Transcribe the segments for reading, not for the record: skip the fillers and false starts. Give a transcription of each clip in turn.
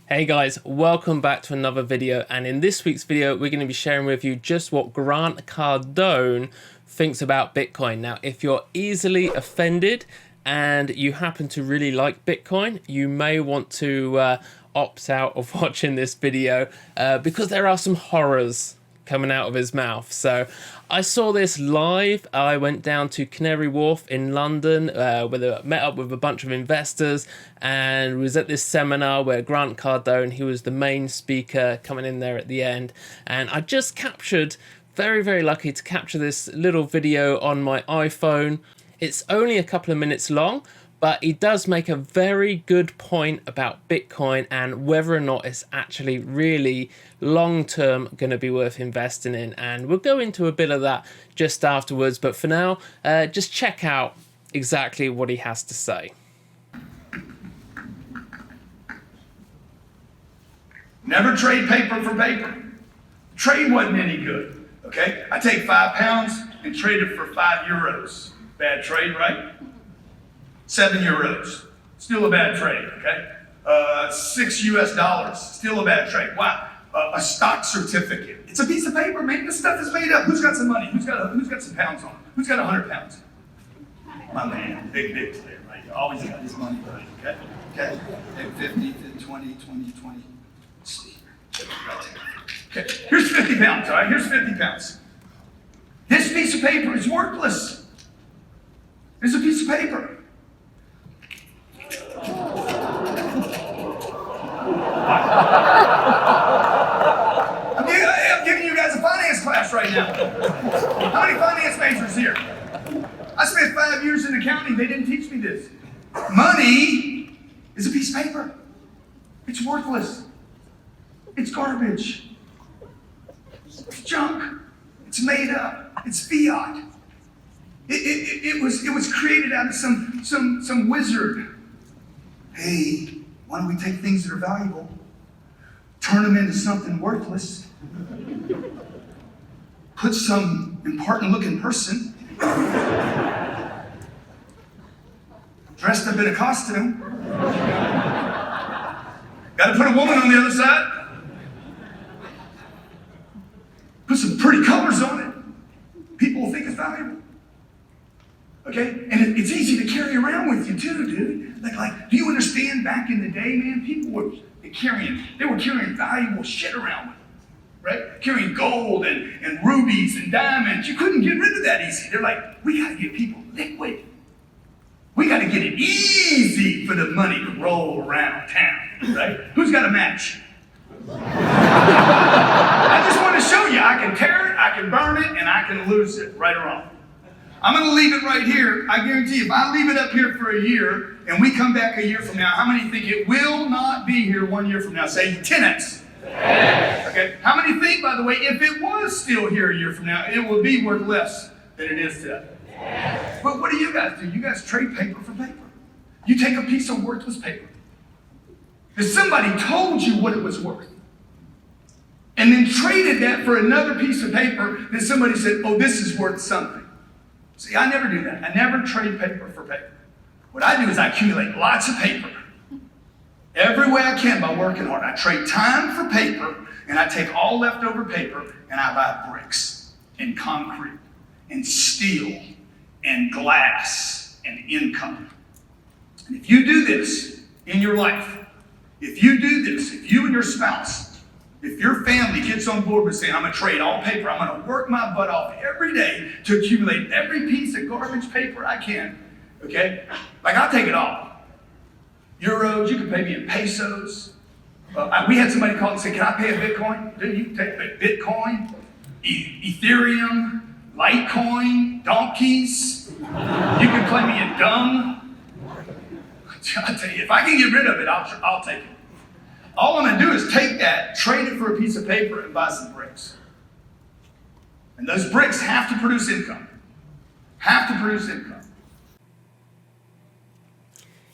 Hey guys, welcome back to another video, and in this week's video we're going to be sharing with you just what Grant Cardone thinks about Bitcoin. Now, if you're easily offended and you happen to really like Bitcoin, you may want to opt out of watching this video because there are some horrors coming out of his mouth. So I saw this live. I went down to Canary Wharf in London where I met up with a bunch of investors, and was at this seminar where Grant Cardone, he was the main speaker, coming in there at the end. And I just captured, very lucky to capture this little video on my iPhone. It's only a couple of minutes long, but he does make a very good point about Bitcoin and whether or not it's actually really long-term going to be worth investing in. And we'll go into a bit of that just afterwards. But for now, just check out exactly what he has to say. Never trade paper for paper. Trade wasn't any good, okay? I take 5 pounds and trade it for 5 euros. Bad trade, right? 7 euros, still a bad trade, okay? $6 US, still a bad trade. Wow, a stock certificate. It's a piece of paper, man. This stuff is made up. Who's got some money? Who's got some pounds on it? Who's got 100 pounds? My man, big player, right? Always got his money right, okay? Okay, 50, 20, 20. Let's see. Okay, here's 50 pounds, all right? Here's 50 pounds. This piece of paper is worthless. It's a piece of paper. I'm giving you guys a finance class right now. How many finance majors here? I spent 5 years in accounting. They didn't teach me this. Money is a piece of paper. It's worthless. It's garbage. It's junk. It's made up. It's fiat. It was created out of some wizard. Hey, why don't we take things that are valuable, turn them into something worthless, put some important looking person dressed up in a costume, got to put a woman on the other side, put some pretty colors on it, people will think it's valuable. Okay, and it's easy to carry around with you too, dude. Like, do you understand? Back in the day, man, people were carrying valuable shit around with them, right? Carrying gold and rubies and diamonds. You couldn't get rid of that easy. They're like, we got to get people liquid. We got to get it easy for the money to roll around town, right? Who's got a match? I just want to show you, I can tear it, I can burn it, and I can lose it, right or wrong. I'm going to leave it right here. I guarantee you, if I leave it up here for a year and we come back a year from now, how many think it will not be here 1 year from now? Say 10x. Yes. Okay. How many think, by the way, if it was still here a year from now, it would be worth less than it is today? Yes. But what do? You guys trade paper for paper. You take a piece of worthless paper that somebody told you what it was worth, and then traded that for another piece of paper that somebody said, oh, this is worth something. See, I never do that. I never trade paper for paper. What I do is I accumulate lots of paper every way I can by working hard. I trade time for paper, and I take all leftover paper and I buy bricks and concrete and steel and glass and income. And if you do this in your life, if you and your spouse, if your family gets on board with saying, I'm going to trade all paper, I'm going to work my butt off every day to accumulate every piece of garbage paper I can, okay? Like, I'll take it all. Euros, you can pay me in pesos. We had somebody call and say, can I pay a Bitcoin? Dude, you can take Bitcoin, Ethereum, Litecoin, donkeys. You can play me in dung. I'll tell you, if I can get rid of it, I'll take it. All I'm going to do is take that, trade it for a piece of paper, and buy some bricks. And those bricks have to produce income.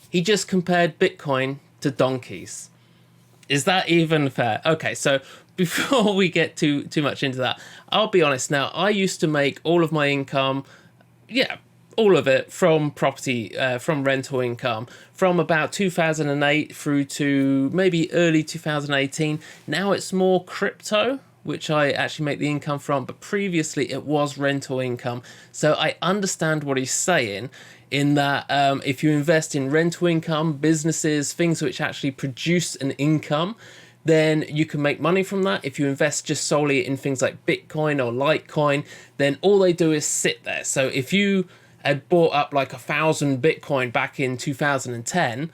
He just compared Bitcoin to donkeys. Is that even fair? Okay, so before we get too much into that, I'll be honest now, I used to make all of my income, all of it from property, from rental income, from about 2008 through to maybe early 2018. Now it's more crypto, which I actually make the income from, but previously it was rental income. So I understand what he's saying in that if you invest in rental income, businesses, things which actually produce an income, then you can make money from that. If you invest just solely in things like Bitcoin or Litecoin, then all they do is sit there. So if you had bought up like 1,000 Bitcoin back in 2010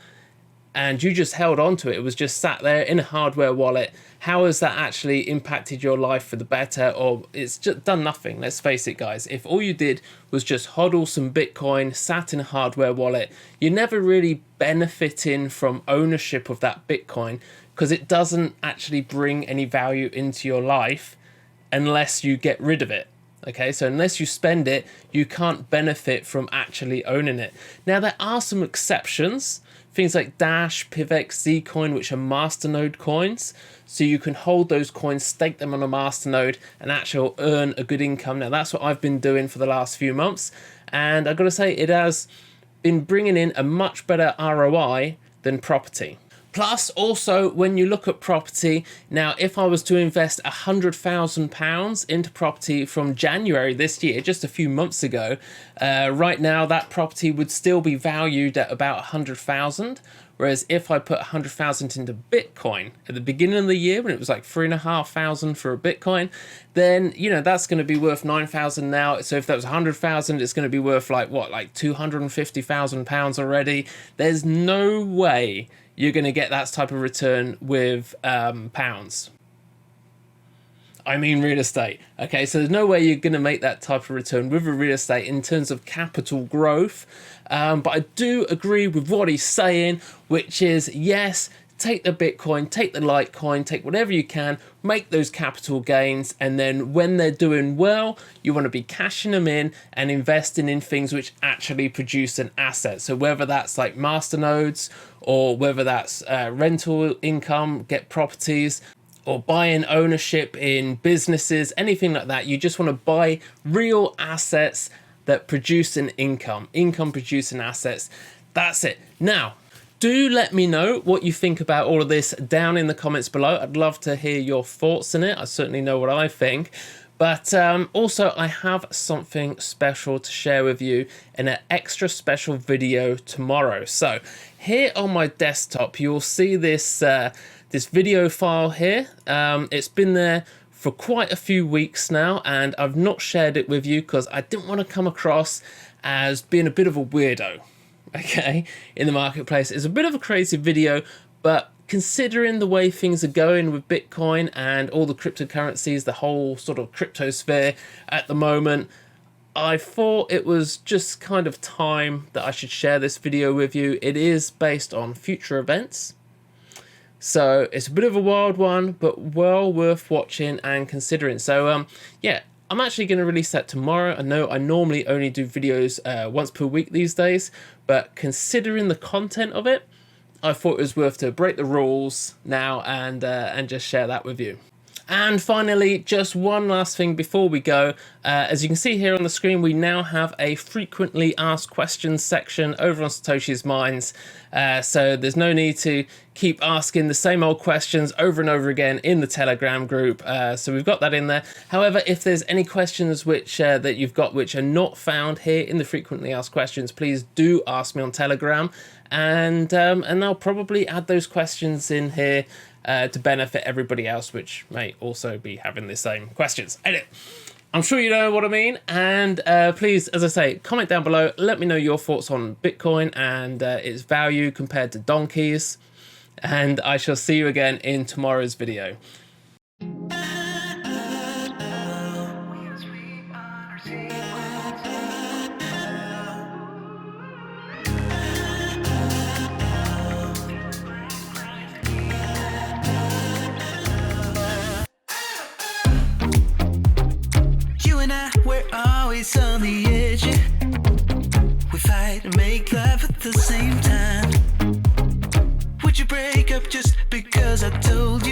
and you just held on to it, it was just sat there in a hardware wallet, how has that actually impacted your life for the better? Or it's just done nothing. Let's face it, guys. If all you did was just hodl some Bitcoin, sat in a hardware wallet, you're never really benefiting from ownership of that Bitcoin, because it doesn't actually bring any value into your life unless you get rid of it. Okay, so unless you spend it, you can't benefit from actually owning it. Now, there are some exceptions. Things like Dash, PivX, Zcoin, which are masternode coins. So you can hold those coins, stake them on a masternode, and actually earn a good income. Now, that's what I've been doing for the last few months. And I've got to say, it has been bringing in a much better ROI than property. Plus, also, when you look at property, now, if I was to invest £100,000 into property from January this year, just a few months ago, right now that property would still be valued at about 100,000. Whereas if I put 100,000 into Bitcoin at the beginning of the year, when it was like 3,500 for a Bitcoin, then, you know, that's going to be worth 9,000 now. So if that was 100,000, it's going to be worth like what, like £250,000 already. There's no way you're going to get that type of return with pounds. I mean real estate. Okay, so there's no way you're going to make that type of return with a real estate in terms of capital growth. But I do agree with what he's saying, which is, yes, take the Bitcoin, take the Litecoin, take whatever you can, make those capital gains, and then when they're doing well, you want to be cashing them in and investing in things which actually produce an asset. So whether that's like masternodes, or whether that's rental income, get properties, or buying ownership in businesses, anything like that. You just want to buy real assets that produce an income producing assets. That's it. Now, do let me know what you think about all of this down in the comments below. I'd love to hear your thoughts on it. I certainly know what I think. But also, I have something special to share with you in an extra special video tomorrow. So here on my desktop, you'll see this this video file here. It's been there for quite a few weeks now, and I've not shared it with you because I didn't want to come across as being a bit of a weirdo, okay, in the marketplace. It's a bit of a crazy video, but considering the way things are going with Bitcoin and all the cryptocurrencies, the whole sort of crypto sphere at the moment, I thought it was just kind of time that I should share this video with you. It is based on future events, so it's a bit of a wild one, but well worth watching and considering. So yeah, I'm actually going to release that tomorrow. I know I normally only do videos once per week these days, but considering the content of it, I thought it was worth to break the rules now and just share that with you. And finally, just one last thing before we go. As you can see here on the screen, we now have a frequently asked questions section over on Satoshi's Minds. So there's no need to keep asking the same old questions over and over again in the Telegram group. So we've got that in there. However, if there's any questions which that you've got which are not found here in the frequently asked questions, please do ask me on Telegram, and I'll probably add those questions in here to benefit everybody else which may also be having the same questions. Anyway, I'm sure you know what I mean, and please, as I say, comment down below, let me know your thoughts on Bitcoin and its value compared to donkeys, and I shall see you again in tomorrow's video. We're always on the edge, yeah. We fight and make love at the same time. Would you break up just because I told you?